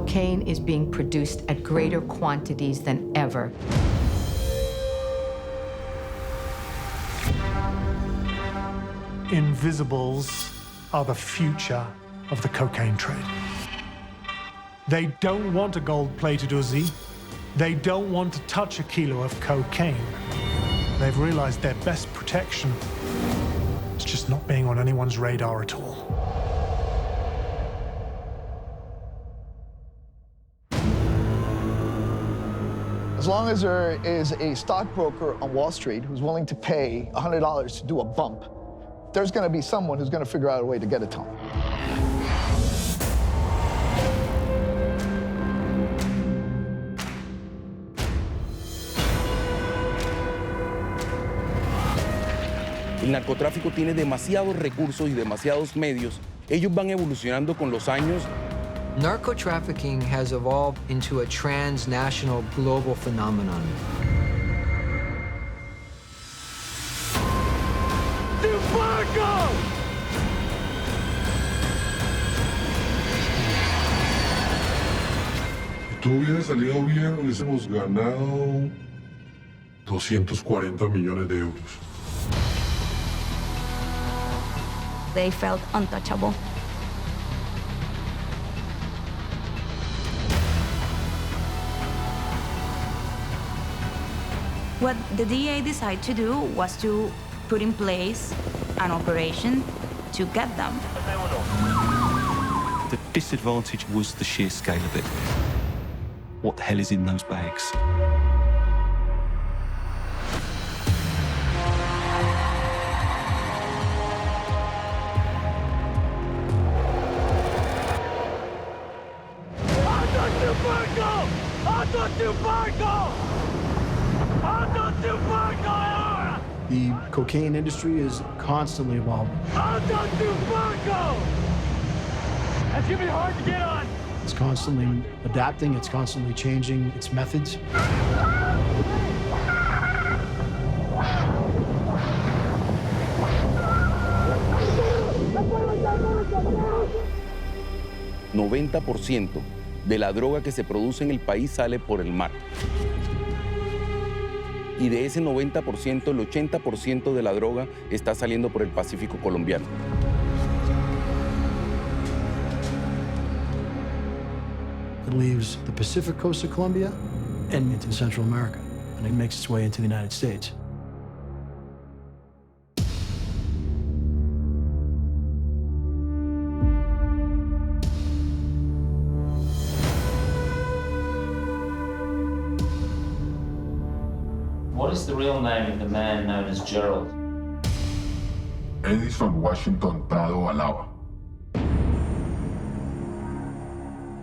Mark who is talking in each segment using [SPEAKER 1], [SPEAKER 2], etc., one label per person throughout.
[SPEAKER 1] cocaine is being produced at greater quantities than ever.
[SPEAKER 2] Invisibles are the future of the cocaine trade. They don't want a gold-plated Uzi. They don't want to touch a kilo of cocaine. They've realized their best protection is just not being on anyone's radar at all.
[SPEAKER 3] As long as there is a stockbroker on Wall Street who's willing to pay $100 to do a bump, there's going to be someone who's going to figure out a way to get it to him.
[SPEAKER 4] El narcotráfico tiene demasiados recursos y demasiados medios. Ellos van evolucionando con los años.
[SPEAKER 5] Narco trafficking has evolved into a transnational global phenomenon.
[SPEAKER 6] Si todo hubiera salido bien, hubiésemos ganado 240 millones de euros.
[SPEAKER 7] They felt untouchable. What the DA decided to do was to put in place an operation to get them.
[SPEAKER 8] The disadvantage was the sheer scale of it. What the hell is in those bags?
[SPEAKER 9] The cocaine industry is constantly evolving.
[SPEAKER 10] That's gonna be hard to get on.
[SPEAKER 9] It's constantly adapting, it's constantly changing its methods.
[SPEAKER 4] $90% de la droga que se produce en el país sale por el mar. Y de ese 90%, el 80% de la droga está saliendo por el Pacífico colombiano.
[SPEAKER 9] It leaves the Pacific coast of Colombia and into Central America, and it makes its way into the United States.
[SPEAKER 11] What is the real name of the man known as Gerald?
[SPEAKER 6] Edison Washington Prado Alaba.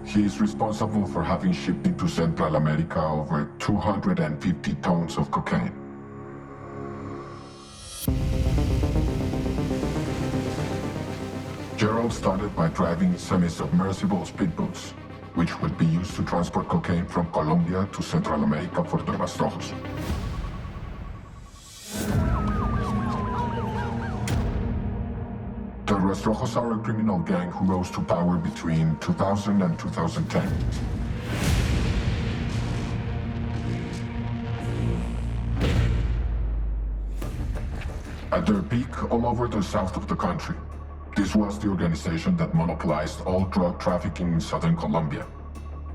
[SPEAKER 6] He is responsible for having shipped into Central America over 250 tons of cocaine. Gerald started by driving semi-submersible speedboats, which would be used to transport cocaine from Colombia to Central America for the Rastrojos. The Rastrojos are a criminal gang who rose to power between 2000 and 2010. At their peak, all over the south of the country, this was the organization that monopolized all drug trafficking in southern Colombia.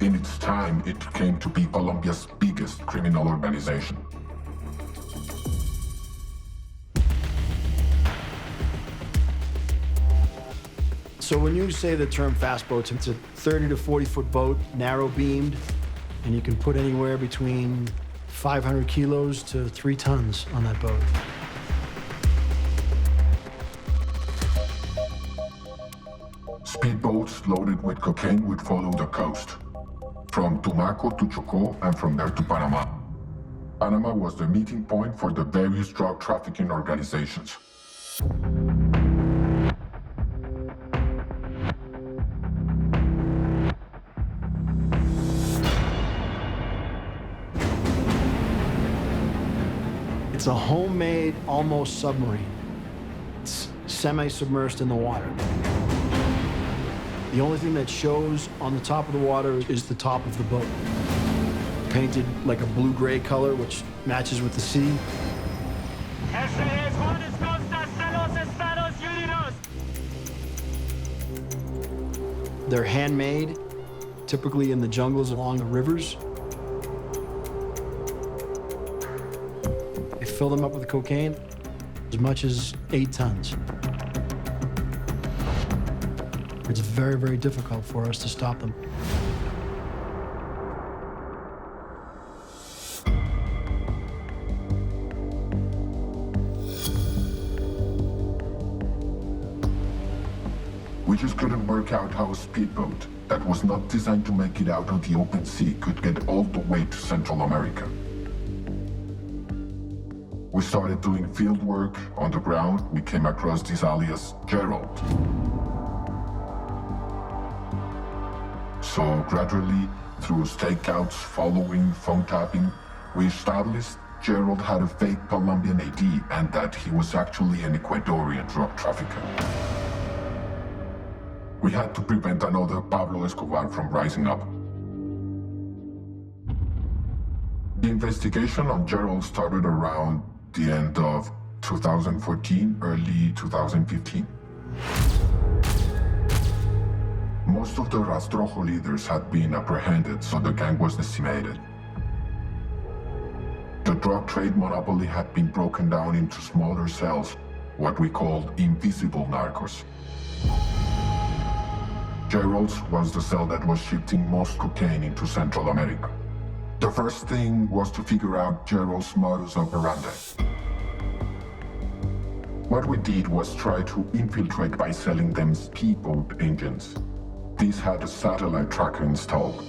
[SPEAKER 6] In its time, it came to be Colombia's biggest criminal organization.
[SPEAKER 9] So when you say the term fast boats, it's a 30 to 40-foot boat, narrow beamed, and you can put anywhere between 500 kilos to 3 tons on that boat.
[SPEAKER 6] Speedboats loaded with cocaine would follow the coast, from Tumaco to Chocó and from there to Panama. Panama was the meeting point for the various drug trafficking organizations.
[SPEAKER 9] It's a homemade, almost submarine. It's semi-submersed in the water. The only thing that shows on the top of the water is the top of the boat. Painted like a blue-gray color, which matches with the sea. They're handmade, typically in the jungles along the rivers. They fill them up with cocaine, as much as 8 tons. It's very, very difficult for us to stop them.
[SPEAKER 6] We just couldn't work out how a speedboat that was not designed to make it out of the open sea could get all the way to Central America. We started doing field work on the ground. We came across this alias, Gerald. So gradually, through stakeouts, following, phone tapping, we established Gerald had a fake Colombian ID and that he was actually an Ecuadorian drug trafficker. We had to prevent another Pablo Escobar from rising up. The investigation on Gerald started around the end of 2014, early 2015. Most of the Rastrojo leaders had been apprehended, so the gang was decimated. The drug trade monopoly had been broken down into smaller cells, what we called invisible narcos. Gerald's was the cell that was shifting most cocaine into Central America. The first thing was to figure out Gerald's modus operandi. What we did was try to infiltrate by selling them speedboat engines. These had a satellite tracker installed.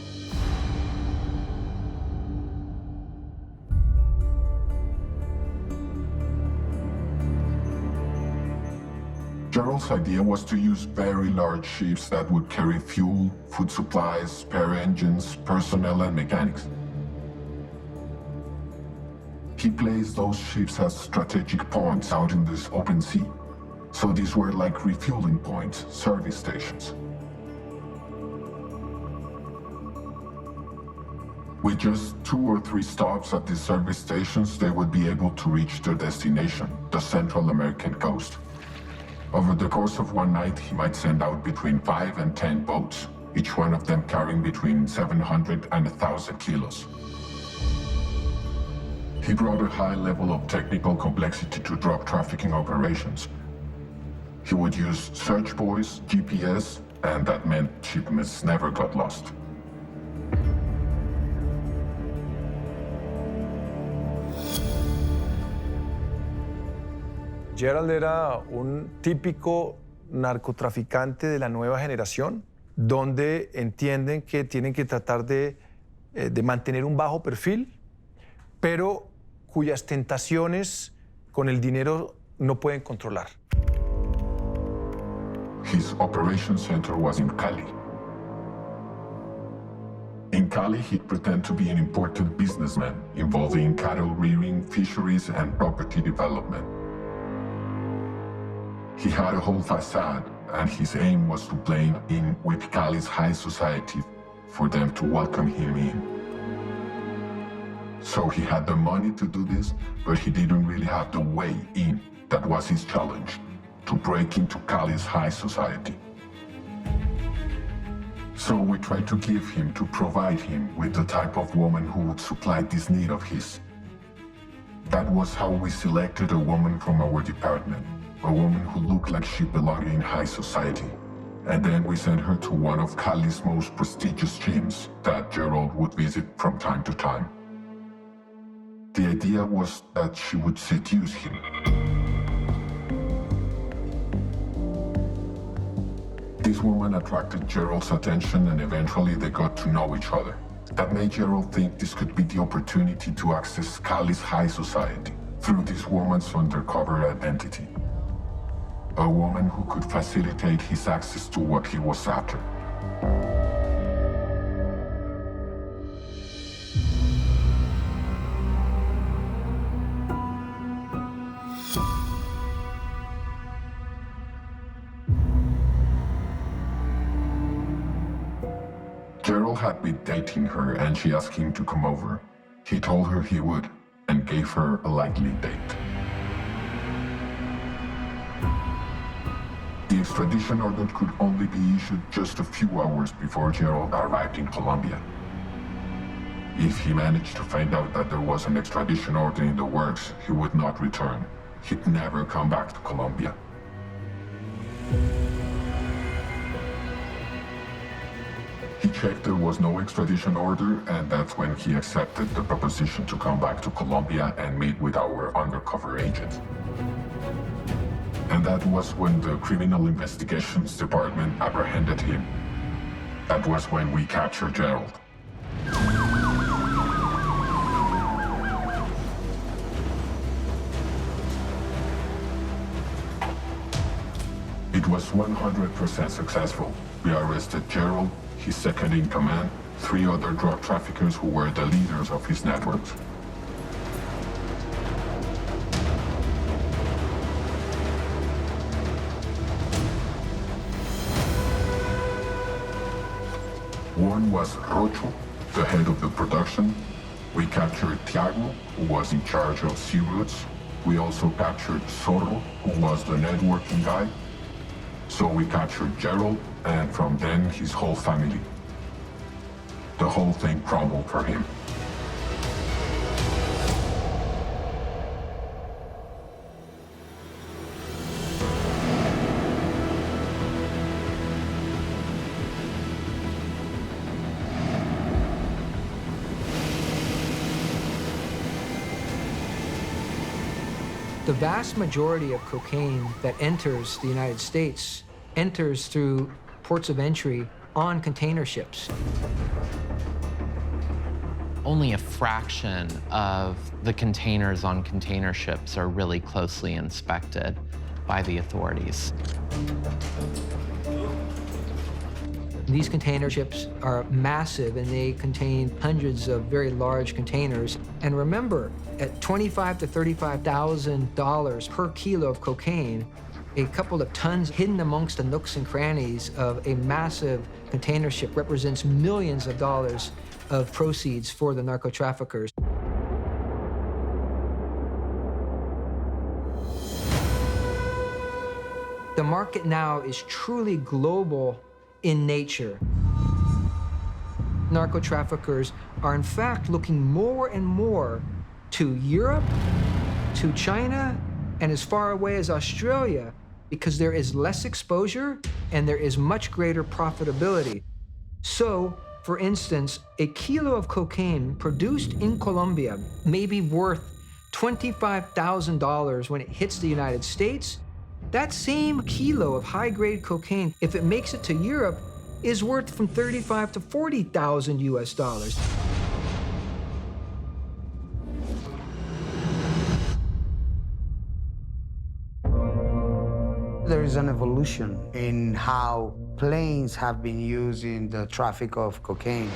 [SPEAKER 6] Gerald's idea was to use very large ships that would carry fuel, food supplies, spare engines, personnel, and mechanics. He placed those ships as strategic points out in this open sea. So these were like refueling points, service stations. With just 2 or 3 stops at these service stations, they would be able to reach their destination, the Central American coast. Over the course of one night, he might send out between 5 and 10 boats, each one of them carrying between 700 and 1,000 kilos. He brought a high level of technical complexity to drug trafficking operations. He would use search buoys, GPS, and that meant shipments never got lost.
[SPEAKER 12] Gerald era un típico narcotraficante de la nueva generación, donde entienden que tienen que tratar de mantener un bajo perfil, pero cuyas tentaciones con el dinero no pueden controlar.
[SPEAKER 6] His operation center was in Cali. In Cali, he'd pretend to be an important businessman involved in cattle rearing, fisheries, and property development. He had a whole facade, and his aim was to blend in with Cali's high society for them to welcome him in. So he had the money to do this, but he didn't really have the way in. That was his challenge, to break into Cali's high society. So we tried to give him, to provide him with the type of woman who would supply this need of his. That was how we selected a woman from our department. A woman who looked like she belonged in high society. And then we sent her to one of Cali's most prestigious gyms that Gerald would visit from time to time. The idea was that she would seduce him. This woman attracted Gerald's attention and eventually they got to know each other. That made Gerald think this could be the opportunity to access Cali's high society through this woman's undercover identity. A woman who could facilitate his access to what he was after. Gerald had been dating her and she asked him to come over. He told her he would and gave her a likely date. The extradition order could only be issued just a few hours before Gerald arrived in Colombia. If he managed to find out that there was an extradition order in the works, he would not return. He'd never come back to Colombia. He checked there was no extradition order, and that's when he accepted the proposition to come back to Colombia and meet with our undercover agent. And that was when the Criminal Investigations Department apprehended him. That was when we captured Gerald. It was 100% successful. We arrested Gerald, his second-in-command, 3 other drug traffickers who were the leaders of his networks. One was Rocho, the head of the production. We captured Tiago, who was in charge of sea routes. We also captured Zorro, who was the networking guy. So we captured Gerald, and from then his whole family. The whole thing crumbled for him.
[SPEAKER 5] The vast majority of cocaine that enters the United States enters through ports of entry on container ships.
[SPEAKER 13] Only a fraction of the containers on container ships are really closely inspected by the authorities.
[SPEAKER 5] These container ships are massive, and they contain hundreds of very large containers. And remember, at $25,000 to $35,000 per kilo of cocaine, a couple of tons hidden amongst the nooks and crannies of a massive container ship represents millions of dollars of proceeds for the narco traffickers. The market now is truly global in nature. Narco traffickers are in fact looking more and more to Europe, to China, and as far away as Australia, because there is less exposure and there is much greater profitability. So, for instance, a kilo of cocaine produced in Colombia may be worth $25,000 when it hits the United States. That same kilo of high-grade cocaine, if it makes it to Europe, is worth from $35,000 to $40,000 US dollars.
[SPEAKER 14] There is an evolution in how planes have been used in the traffic of cocaine.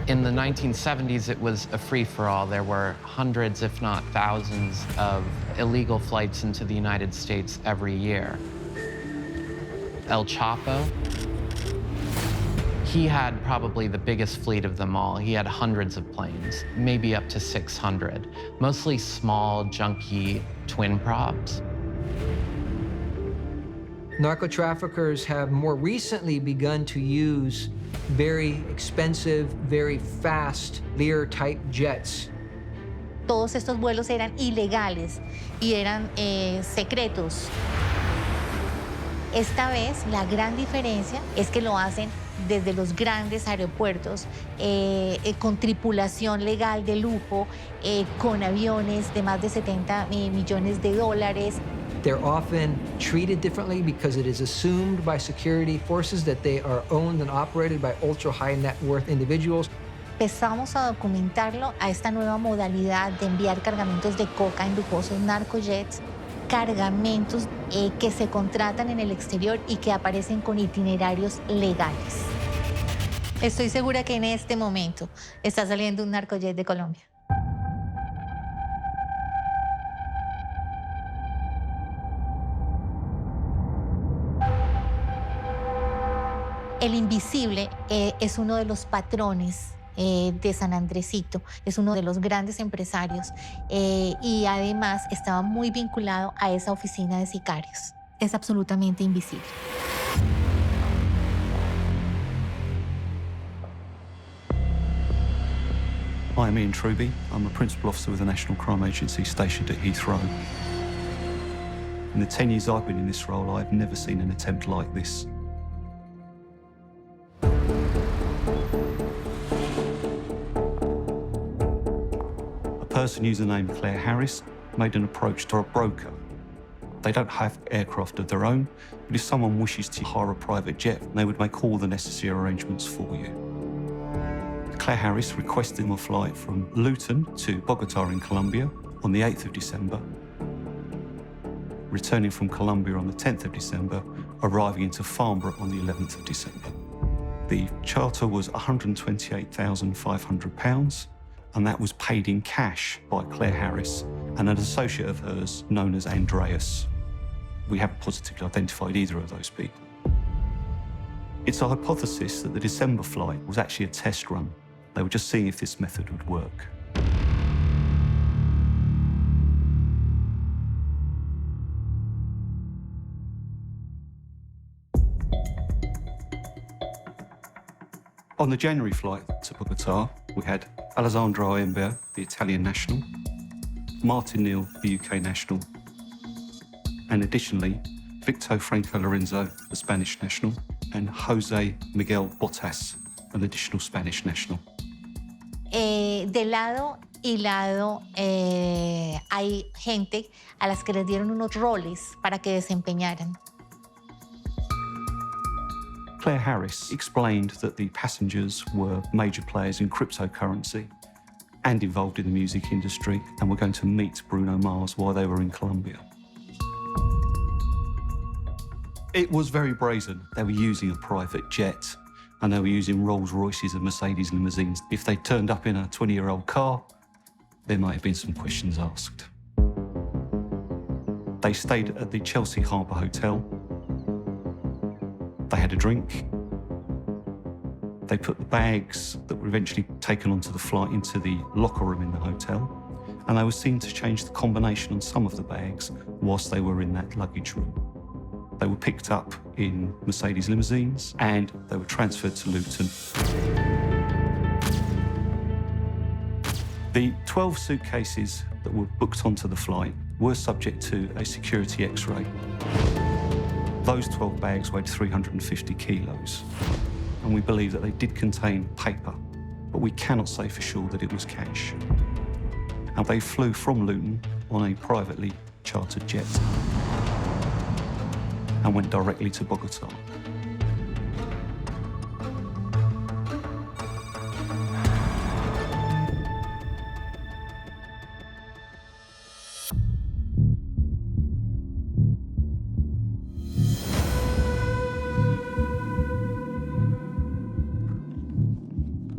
[SPEAKER 13] In the 1970s, it was a free-for-all. There were hundreds, if not thousands, of illegal flights into the United States every year. El Chapo, he had probably the biggest fleet of them all. He had hundreds of planes, maybe up to 600, mostly small, junky twin props.
[SPEAKER 5] Narco traffickers have more recently begun to use very expensive, very fast Lear-type jets.
[SPEAKER 15] Todos estos vuelos eran ilegales y eran secretos. Esta vez, la gran diferencia es que lo hacen desde los grandes aeropuertos, con tripulación legal de lujo, con aviones de más de 70 millones de dólares.
[SPEAKER 5] They're often treated differently because it is assumed by security forces that they are owned and operated by ultra-high net worth individuals.
[SPEAKER 15] Empezamos a documentarlo a esta nueva modalidad de enviar cargamentos de coca en lujosos narcojets, cargamentos que se contratan en el exterior y que aparecen con itinerarios legales. Estoy segura que en este momento está saliendo un narcojet de Colombia. El invisible es uno de los patrones de San Andresito, es uno de los grandes empresarios y además estaba muy vinculado a esa oficina de sicarios. Es absolutamente invisible.
[SPEAKER 8] I'm Ian Truby. I'm a principal officer with the National Crime Agency stationed at Heathrow. In the 10 years I've been in this role, I've never seen an attempt like this. A person using the name Claire Harris made an approach to a broker. They don't have aircraft of their own, but if someone wishes to hire a private jet, they would make all the necessary arrangements for you. Claire Harris requested them a flight from Luton to Bogota in Colombia on the 8th of December, returning from Colombia on the 10th of December, arriving into Farnborough on the 11th of December. The charter was £128,500, and that was paid in cash by Claire Harris and an associate of hers known as Andreas. We haven't positively identified either of those people. It's a hypothesis that the December flight was actually a test run. They were just seeing if this method would work. On the January flight to Bogota, we had Alessandro Aember, the Italian national, Martin Neal, the UK national, and additionally, Victor Franco Lorenzo, the Spanish national, and Jose Miguel Botas, an additional Spanish national.
[SPEAKER 15] De lado y lado hay gente a las que les dieron unos roles para que desempeñaran.
[SPEAKER 8] Claire Harris explained that the passengers were major players in cryptocurrency and involved in the music industry and were going to meet Bruno Mars while they were in Colombia. It was very brazen. They were using a private jet and they were using Rolls Royces and Mercedes limousines. If they turned up in a 20-year-old car, there might have been some questions asked. They stayed at the Chelsea Harbour Hotel. They had a drink. They put the bags that were eventually taken onto the flight into the locker room in the hotel, and they were seen to change the combination on some of the bags whilst they were in that luggage room. They were picked up in Mercedes limousines and they were transferred to Luton. The 12 suitcases that were booked onto the flight were subject to a security X-ray. Those 12 bags weighed 350 kilos, and we believe that they did contain paper, but we cannot say for sure that it was cash. And they flew from Luton on a privately chartered jet and went directly to Bogota.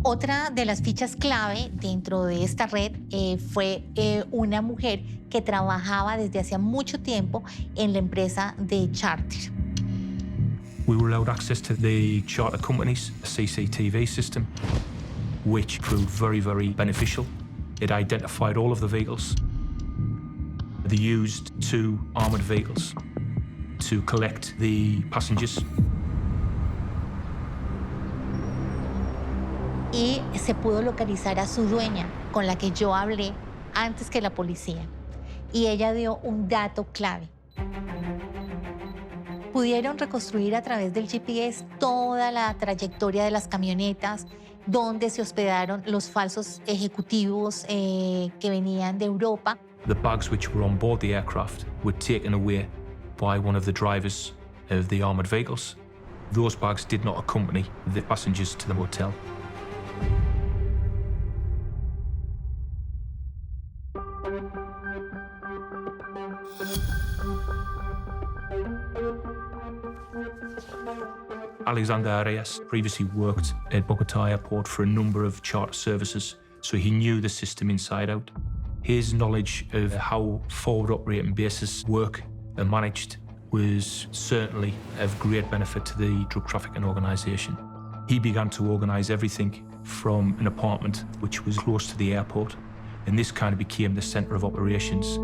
[SPEAKER 15] Otra de las fichas clave dentro de esta red fue una mujer que trabajaba desde hacía mucho tiempo en la empresa de Charter.
[SPEAKER 16] We were allowed access to the charter company's CCTV system, which proved very, very beneficial. It identified all of the vehicles. They used 2 armoured vehicles to collect the passengers.
[SPEAKER 15] Y se pudo localizar a su dueña, con la que yo hablé antes que la policía. Y ella dio un dato clave. Pudieron reconstruir a través del GPS toda la trayectoria de las camionetas, donde se hospedaron los falsos ejecutivos que venían de Europa.
[SPEAKER 16] The bags which were on board the aircraft were taken away by one of the drivers of the armoured vehicles. Those bags did not accompany the passengers to the hotel. Alexander Arias previously worked at Bogota Airport for a number of charter services, so he knew the system inside out. His knowledge of how forward operating bases work and managed was certainly of great benefit to the drug trafficking organisation. He began to organise everything from an apartment which was close to the airport, and this kind of became the centre of operations.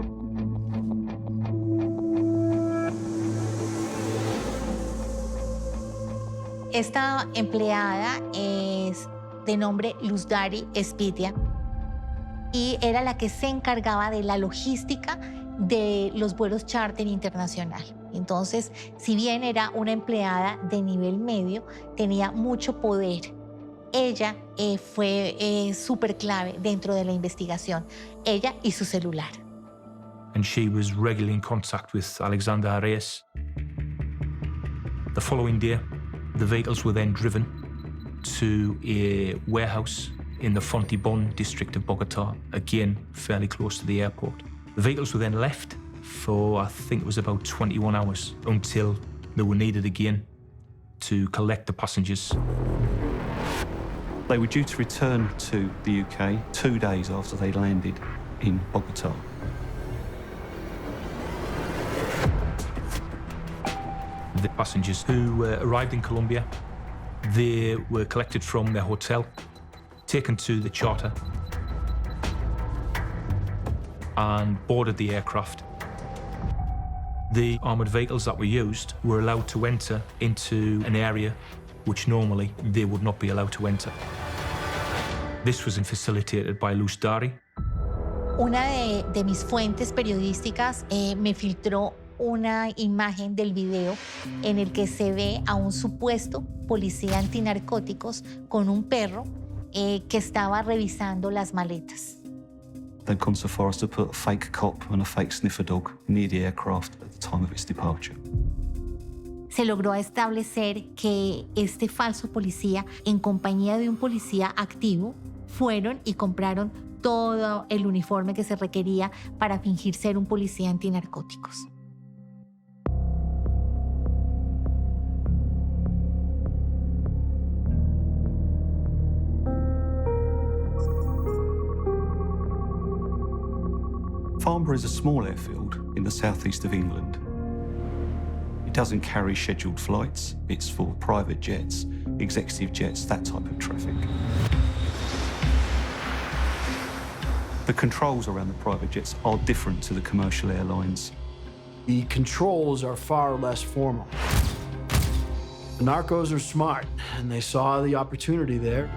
[SPEAKER 15] Esta empleada es de nombre Luzdari Espitia y era la que se encargaba de la logística de los vuelos charter internacional. Entonces, si bien era una empleada de nivel medio, tenía mucho poder. Ella fue súper clave dentro de la investigación, ella y su celular.
[SPEAKER 16] And she was regularly in contact with Alexander Arias. The following day, the vehicles were then driven to a warehouse in the Fontibon district of Bogota, again, fairly close to the airport. The vehicles were then left for, I think it was about 21 hours, until they were needed again to collect the passengers.
[SPEAKER 8] They were due to return to the UK 2 days after they landed in Bogota.
[SPEAKER 16] The passengers who arrived in Colombia, they were collected from their hotel, taken to the charter, and boarded the aircraft. The armoured vehicles that were used were allowed to enter into an area which normally they would not be allowed to enter. This was facilitated by Luzdari.
[SPEAKER 15] Una de mis fuentes periodísticas me filtró una imagen del video en el que se ve a un supuesto policía antinarcóticos con un perro que estaba revisando las maletas.
[SPEAKER 8] They'd gone so far as to put a fake cop and a fake sniffer dog near the aircraft at the time of its departure.
[SPEAKER 15] Se logró establecer que este falso policía, en compañía de un policía activo, fueron y compraron todo el uniforme que se requería para fingir ser un policía antinarcóticos.
[SPEAKER 8] Farnborough is a small airfield in the southeast of England. It doesn't carry scheduled flights. It's for private jets, executive jets, that type of traffic. The controls around the private jets are different to the commercial airlines.
[SPEAKER 9] The controls are far less formal. The narcos are smart, and they saw the opportunity there.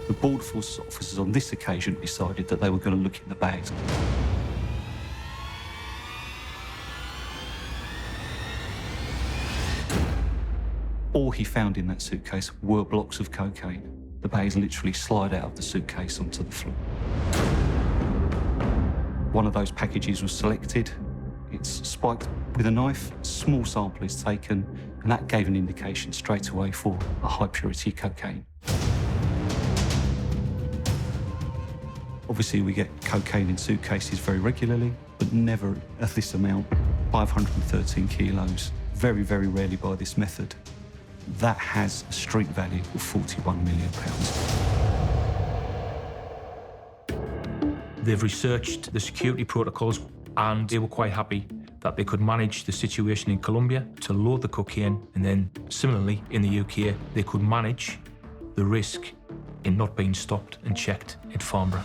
[SPEAKER 8] The border force officers on this occasion decided that they were going to look in the bags. All he found in that suitcase were blocks of cocaine. The bags literally slide out of the suitcase onto the floor. One of those packages was selected. It's spiked with a knife, a small sample is taken, and that gave an indication straight away for a high-purity cocaine. Obviously, we get cocaine in suitcases very regularly, but never at this amount, 513 kilos. Very, very rarely by this method. That has a street value of £41 million.
[SPEAKER 16] They've researched the security protocols, and they were quite happy that they could manage the situation in Colombia to load the cocaine, and then similarly in the UK, they could manage the risk in not being stopped and checked in Farnborough.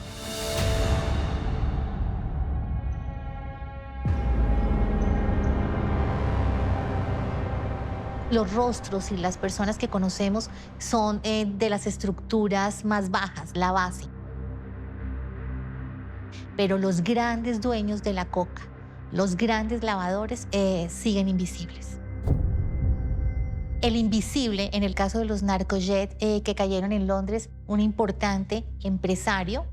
[SPEAKER 15] Los rostros y las personas que conocemos son de las estructuras más bajas, la base. Pero los grandes dueños de la coca, los grandes lavadores, siguen invisibles. El invisible, en el caso de los narcojet que cayeron en Londres, un importante empresario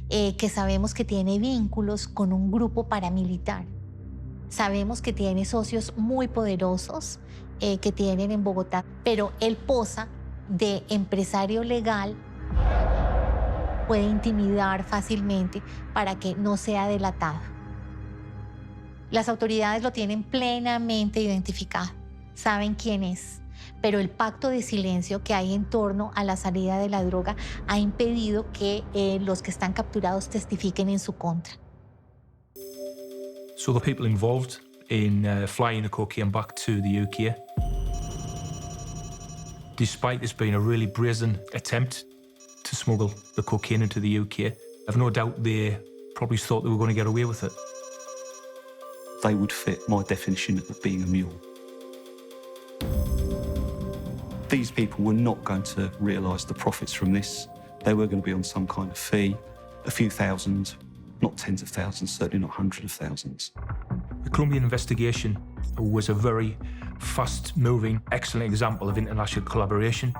[SPEAKER 15] que sabemos que tiene vínculos con un grupo paramilitar. Sabemos que tiene socios muy poderosos que tienen en Bogotá, pero él posa de empresario legal, puede intimidar fácilmente para que no sea delatado. Las autoridades lo tienen plenamente identificado, saben quién es, pero el pacto de silencio que hay en torno a la salida de la droga ha impedido que los que están capturados testifiquen en su contra.
[SPEAKER 16] So the people involved in flying the cocaine back to the UK, despite this being a really brazen attempt to smuggle the cocaine into the UK, I've no doubt they probably thought they were going to get away with it.
[SPEAKER 8] They would fit my definition of being a mule. These people were not going to realise the profits from this. They were going to be on some kind of fee, a few thousand, not tens of thousands, certainly not hundreds of thousands.
[SPEAKER 16] The Colombian investigation was a very fast-moving, excellent example of international collaboration.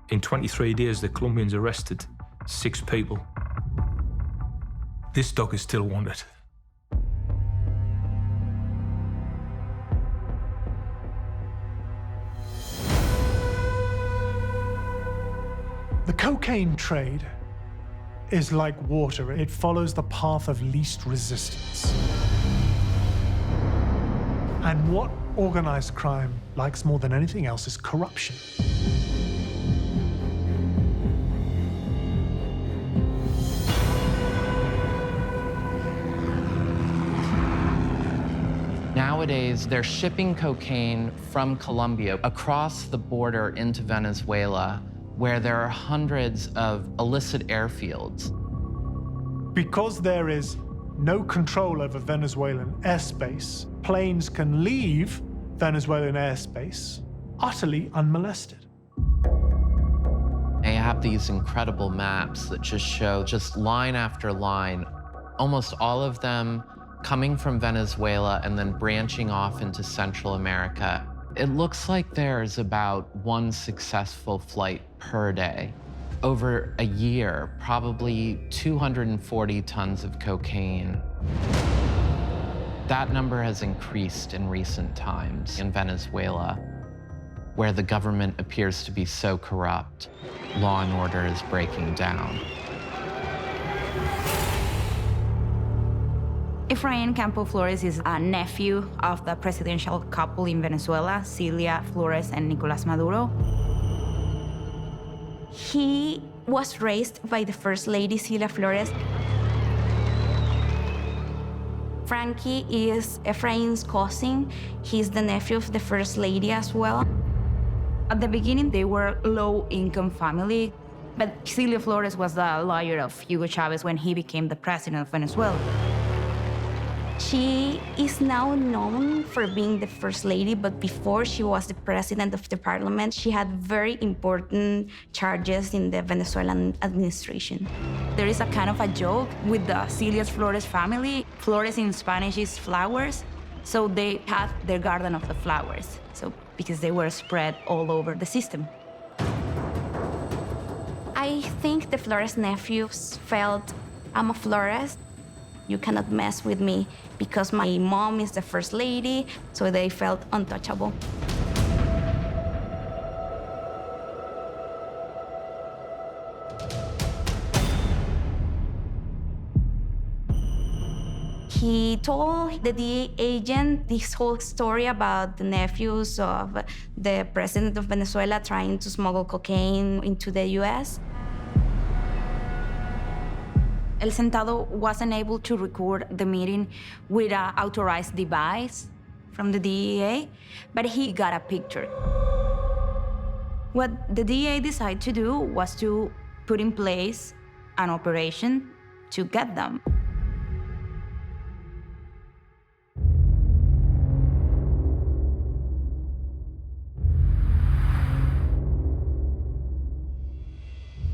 [SPEAKER 16] In 23 days, the Colombians arrested 6 people. This dog is still wanted.
[SPEAKER 2] The cocaine trade is like water. It follows the path of least resistance. And what organized crime likes more than anything else is corruption.
[SPEAKER 13] Nowadays, they're shipping cocaine from Colombia across the border into Venezuela, where there are hundreds of illicit airfields.
[SPEAKER 2] Because there is no control over Venezuelan airspace, planes can leave Venezuelan airspace utterly unmolested.
[SPEAKER 13] They have these incredible maps that just show just line after line, almost all of them coming from Venezuela and then branching off into Central America. It looks like there's about 1 successful flight per day. Over a year, probably 240 tons of cocaine. That number has increased in recent times in Venezuela, where the government appears to be so corrupt, law and order is breaking down.
[SPEAKER 7] Efrain Campo Flores is a nephew of the presidential couple in Venezuela, Celia Flores and Nicolas Maduro. He was raised by the First Lady, Celia Flores. Frankie is Efrain's cousin. He's the nephew of the First Lady as well. At the beginning, they were a low-income family, but Celia Flores was the lawyer of Hugo Chavez when he became the president of Venezuela. She is now known for being the First Lady, but before she was the president of the parliament, she had very important charges in the Venezuelan administration. There is a kind of a joke with the Celia Flores family. Flores in Spanish is flowers, so they had their garden of the flowers, so because they were spread all over the system. I think the Flores nephews felt, I'm a Flores, you cannot mess with me because my mom is the First Lady, so they felt untouchable. He told the DEA agent this whole story about the nephews of the president of Venezuela trying to smuggle cocaine into the US. El Sentado wasn't able to record the meeting with an authorized device from the DEA, but he got a picture. What the DEA decided to do was to put in place an operation to get them.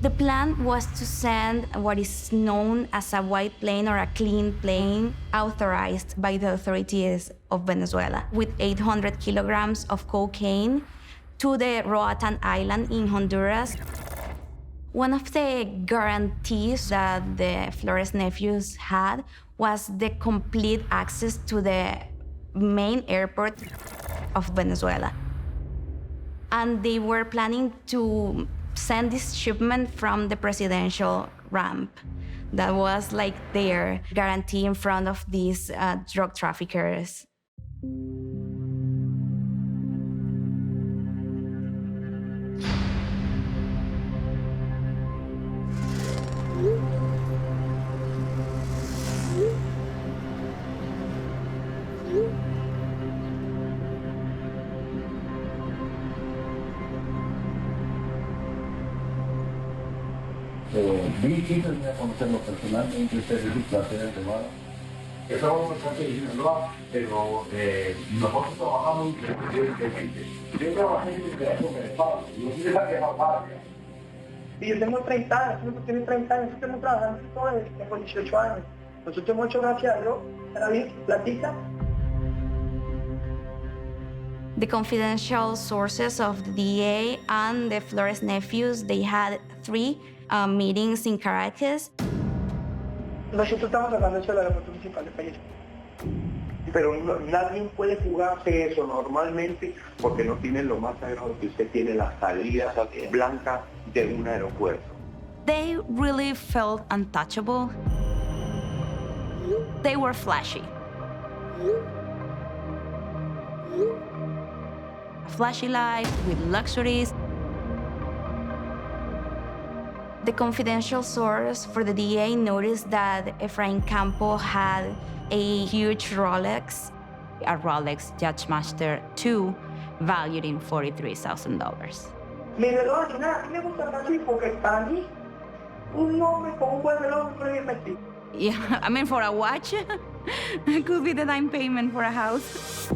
[SPEAKER 7] The plan was to send what is known as a white plane or a clean plane authorized by the authorities of Venezuela with 800 kilograms of cocaine to the Roatan Island in Honduras. One of the guarantees that the Flores nephews had was the complete access to the main airport of Venezuela. And they were planning to send this shipment from the presidential ramp. That was like their guarantee in front of these drug traffickers.
[SPEAKER 17] Vi a conocerlo personalmente, ustedes es un placer, hermano. Estamos bastante en Sinaloa, pero nosotros trabajamos desde Haiti. Yo trabajé en Venezuela, yo soy de la vieja patria.
[SPEAKER 18] Y yo tengo 30 años, yo tengo 30 años, yo tengo trabajando en todo esto, tengo 18 años. Nosotros hemos hecho gracias a Dios, para mí, platita.
[SPEAKER 7] The confidential sources of the DA and the Flores nephews, they had 3 meetings in Caracas.
[SPEAKER 18] Nosotros estamos hablando eso del aeropuerto principal del país.
[SPEAKER 17] Pero nadie puede jugarse eso normalmente porque no tienen lo más sagrado que usted tiene, la salida blanca de un aeropuerto.
[SPEAKER 7] They really felt untouchable. They were flashy. A flashy life with luxuries. The confidential source for the DA noticed that Efrain Campo had a huge Rolex, a Rolex Judgemaster 2, valued in $43,000.
[SPEAKER 18] Mi reloj, nada, me gusta así porque para mí, un hombre con un buen reloj no puede invertir.
[SPEAKER 7] Yeah, I mean, for a watch, it could be the down payment for a house.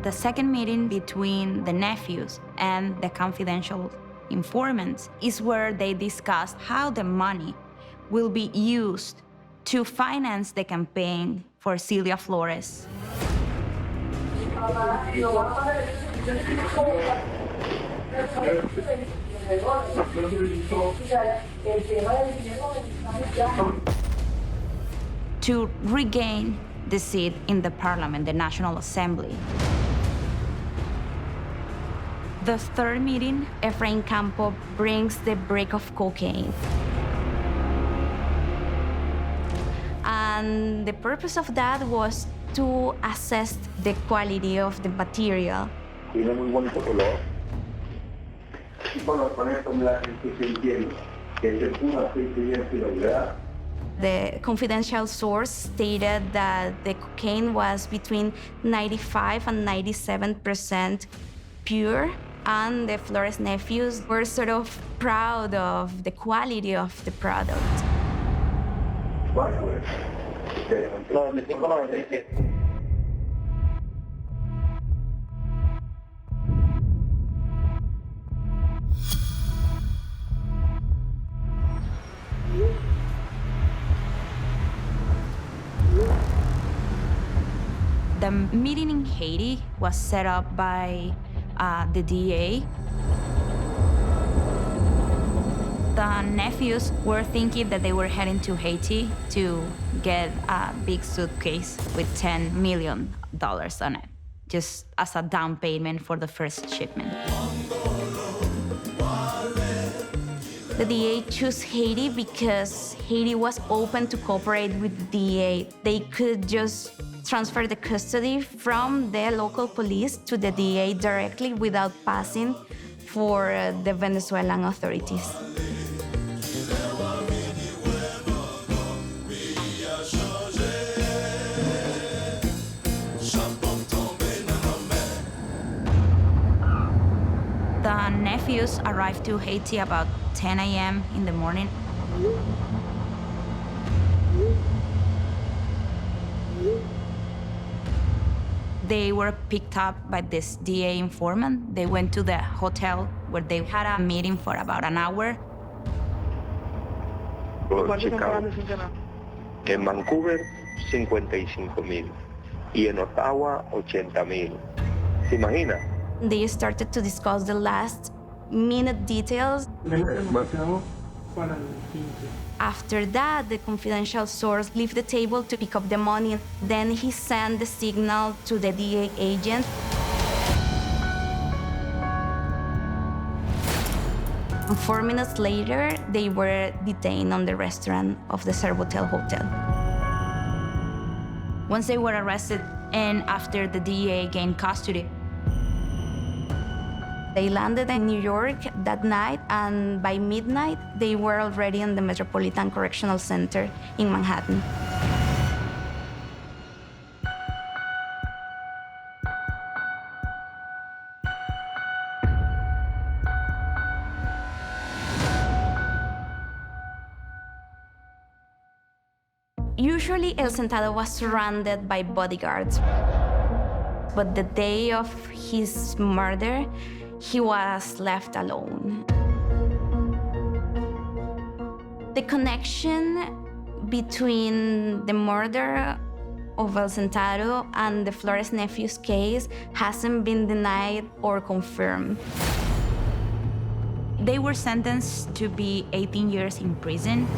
[SPEAKER 7] The second meeting between the nephews and the confidential informants is where they discussed how the money will be used to finance the campaign for Celia Flores. To regain the seat in the parliament, the National Assembly. The third meeting, Efrain Campo brings the brick of cocaine. And the purpose of that was to assess the quality of the material.
[SPEAKER 17] Tiene muy bonito color. Y con esto la gente se entiende que es pura aceite.
[SPEAKER 7] The confidential source stated that the cocaine was between 95 and 97% pure, and the Flores nephews were sort of proud of the quality of the product. The meeting in Haiti was set up by the DA. The nephews were thinking that they were heading to Haiti to get a big suitcase with $10 million on it, just as a down payment for the first shipment. The DA chose Haiti because Haiti was open to cooperate with the DA. They could just transfer the custody from the local police to the DA directly without passing for the Venezuelan authorities. The nephews arrived to Haiti about 10 a.m. in the morning. They were picked up by this DA informant. They went to the hotel where they had a meeting for about an hour.
[SPEAKER 17] En Vancouver, 55,000. Y en Ottawa, 80,000. ¿Se imagina?
[SPEAKER 7] They started to discuss the last minute details. After that, the confidential source left the table to pick up the money. Then he sent the signal to the DA agent. And 4 minutes later, they were detained on the restaurant of the Servotel Hotel. Once they were arrested, and after the DA gained custody, they landed in New York that night, and by midnight, they were already in the Metropolitan Correctional Center in Manhattan. Usually, El Sentado was surrounded by bodyguards. But the day of his murder, he was left alone. The connection between the murder of El Sentado and the Flores nephews case hasn't been denied or confirmed.
[SPEAKER 19] They were sentenced to be 18 years in prison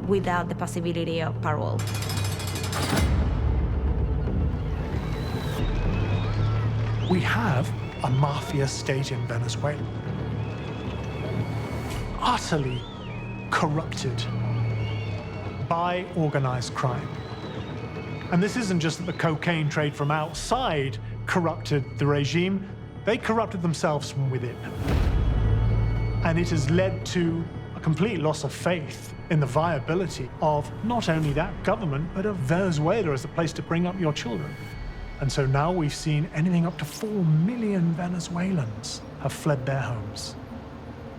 [SPEAKER 19] without the possibility of parole.
[SPEAKER 2] We have a mafia state in Venezuela, utterly corrupted by organized crime. And this isn't just that the cocaine trade from outside corrupted the regime, they corrupted themselves from within. And it has led to a complete loss of faith in the viability of not only that government, but of Venezuela as a place to bring up your children. And so now we've seen anything up to 4 million Venezuelans have fled their homes.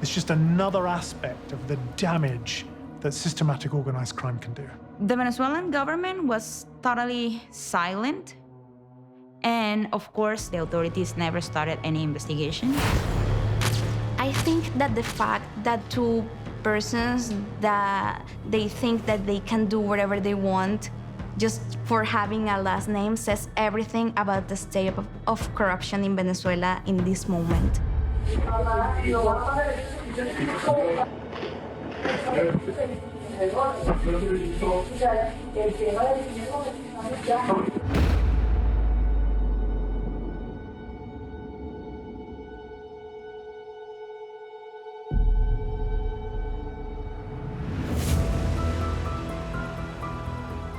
[SPEAKER 2] It's just another aspect of the damage that systematic organized crime can do.
[SPEAKER 19] The Venezuelan government was totally silent. And of course, the authorities never started any investigation.
[SPEAKER 7] I think that the fact that two persons that they think that they can do whatever they want just for having a last name says everything about the state of corruption in Venezuela in this moment.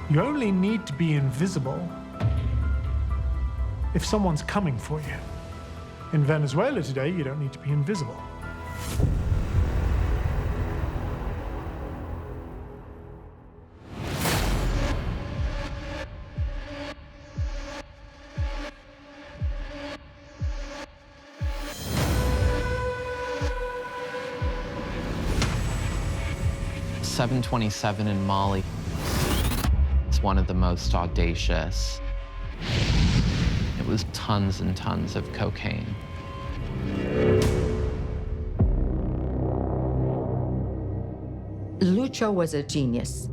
[SPEAKER 2] You only need to be invisible if someone's coming for you. In Venezuela today, you don't need to be invisible.
[SPEAKER 13] .727 in Mali. It's one of the most audacious. It was tons and tons of cocaine.
[SPEAKER 1] Lucho was a genius.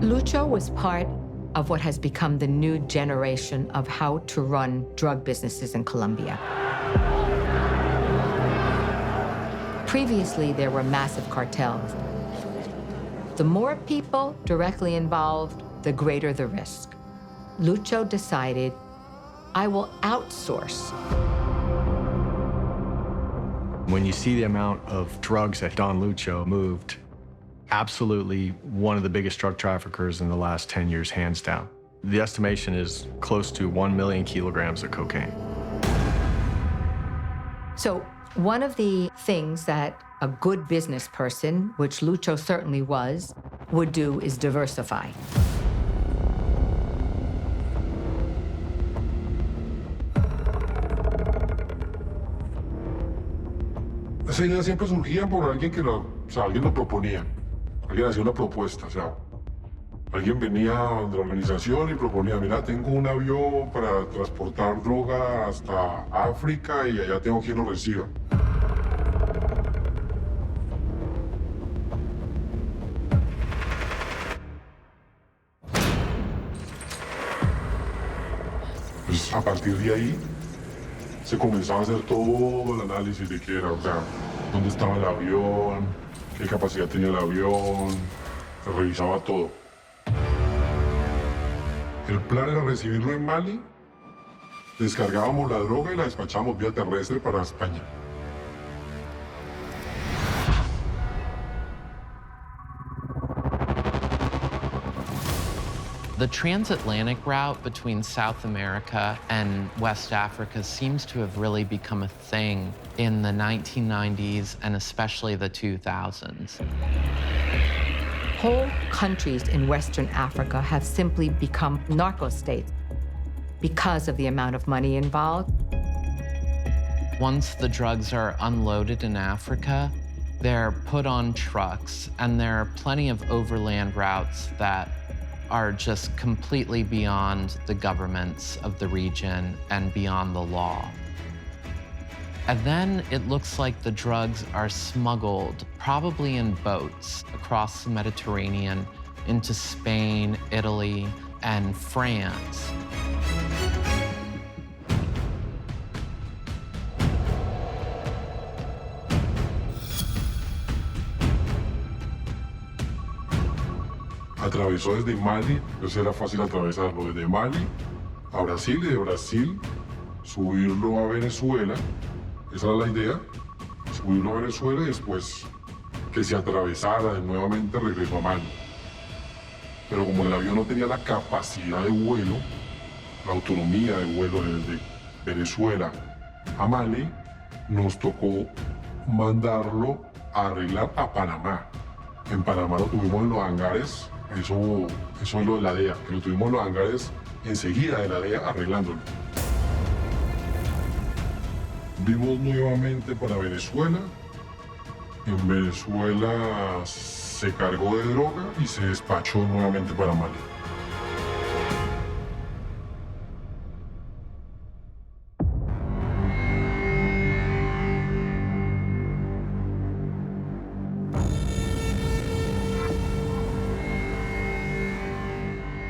[SPEAKER 1] Lucho was part of what has become the new generation of how to run drug businesses in Colombia. Previously, there were massive cartels. The more people directly involved, the greater the risk. Lucho decided, I will outsource.
[SPEAKER 20] When you see the amount of drugs that Don Lucho moved, absolutely one of the biggest drug traffickers in the last 10 years, hands down. The estimation is close to 1 million kilograms of cocaine.
[SPEAKER 1] So one of the things that a good business person, which Lucho certainly was, would do is diversify.
[SPEAKER 6] Esa idea siempre surgía por alguien que alguien lo proponía. Alguien hacía una propuesta, alguien venía de la organización y proponía, mira, tengo un avión para transportar droga hasta África y allá tengo quien lo reciba. Pues a partir de ahí se comenzaba a hacer todo el análisis de qué era, dónde estaba el avión, qué capacidad tenía el avión, se revisaba todo. El plan era recibirlo en Mali, descargábamos la droga y la despachábamos vía terrestre para España.
[SPEAKER 13] The transatlantic route between South America and West Africa seems to have really become a thing in the 1990s and especially the 2000s.
[SPEAKER 1] Whole countries in Western Africa have simply become narco states because of the amount of money involved.
[SPEAKER 13] Once the drugs are unloaded in Africa, They're put on trucks, and there are plenty of overland routes that are just completely beyond the governments of the region and beyond the law. And then it looks like the drugs are smuggled, probably in boats, across the Mediterranean into Spain, Italy, and France.
[SPEAKER 6] Atravesó desde Mali, entonces era fácil atravesarlo desde Mali a Brasil y de Brasil subirlo a Venezuela. Esa era la idea, subirlo a Venezuela y después que se atravesara nuevamente regreso a Mali. Pero como el avión no tenía la capacidad de vuelo, la autonomía de vuelo desde Venezuela a Mali, nos tocó mandarlo a arreglar a Panamá. En Panamá lo tuvimos en los hangares, eso es lo de la DEA, que lo tuvimos en los hangares enseguida de la DEA arreglándolo. Vimos nuevamente para Venezuela. En Venezuela se cargó de droga y se despachó nuevamente para Mali.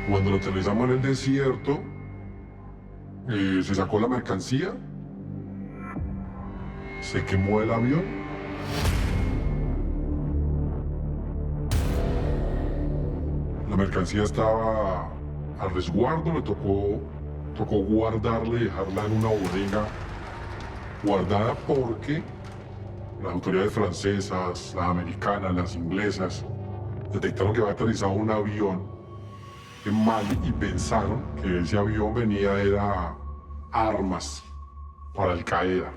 [SPEAKER 6] Cuando lo aterrizamos en el desierto, se sacó la mercancía, se quemó el avión. La mercancía estaba al resguardo, me tocó guardarla y dejarla en una bodega guardada porque las autoridades francesas, las americanas, las inglesas, detectaron que había aterrizado un avión en Mali y pensaron que ese avión era armas para Al Qaeda.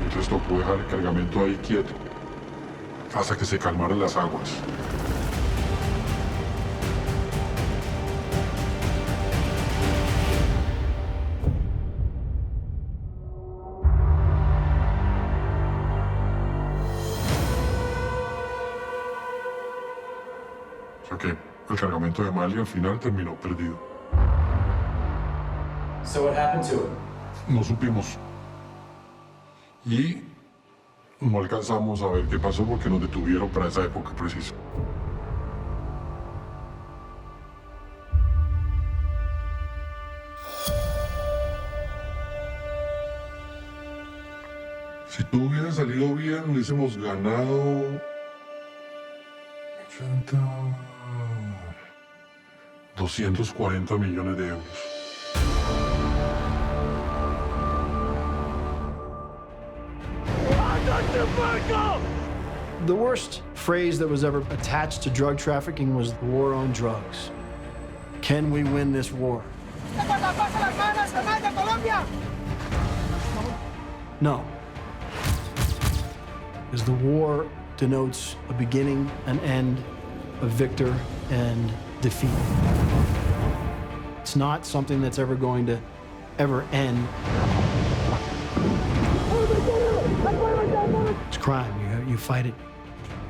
[SPEAKER 6] Entonces tocó dejar el cargamento ahí quieto hasta que se calmaran las aguas. O sea que el cargamento de Mali al final terminó perdido.
[SPEAKER 17] So what happened to it?
[SPEAKER 6] No supimos. Y no alcanzamos a ver qué pasó porque nos detuvieron para esa época precisa. Si todo hubiera salido bien, hubiésemos ganado 240 millones de euros.
[SPEAKER 9] The worst phrase that was ever attached to drug trafficking was the war on drugs. Can we win this war? No. Because the war denotes a beginning, an end, a victor, and defeat. It's not something that's ever going to end. It's crime. You fight it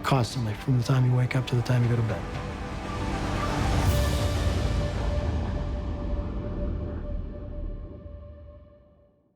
[SPEAKER 9] constantly from the time you wake up to the time you go to bed.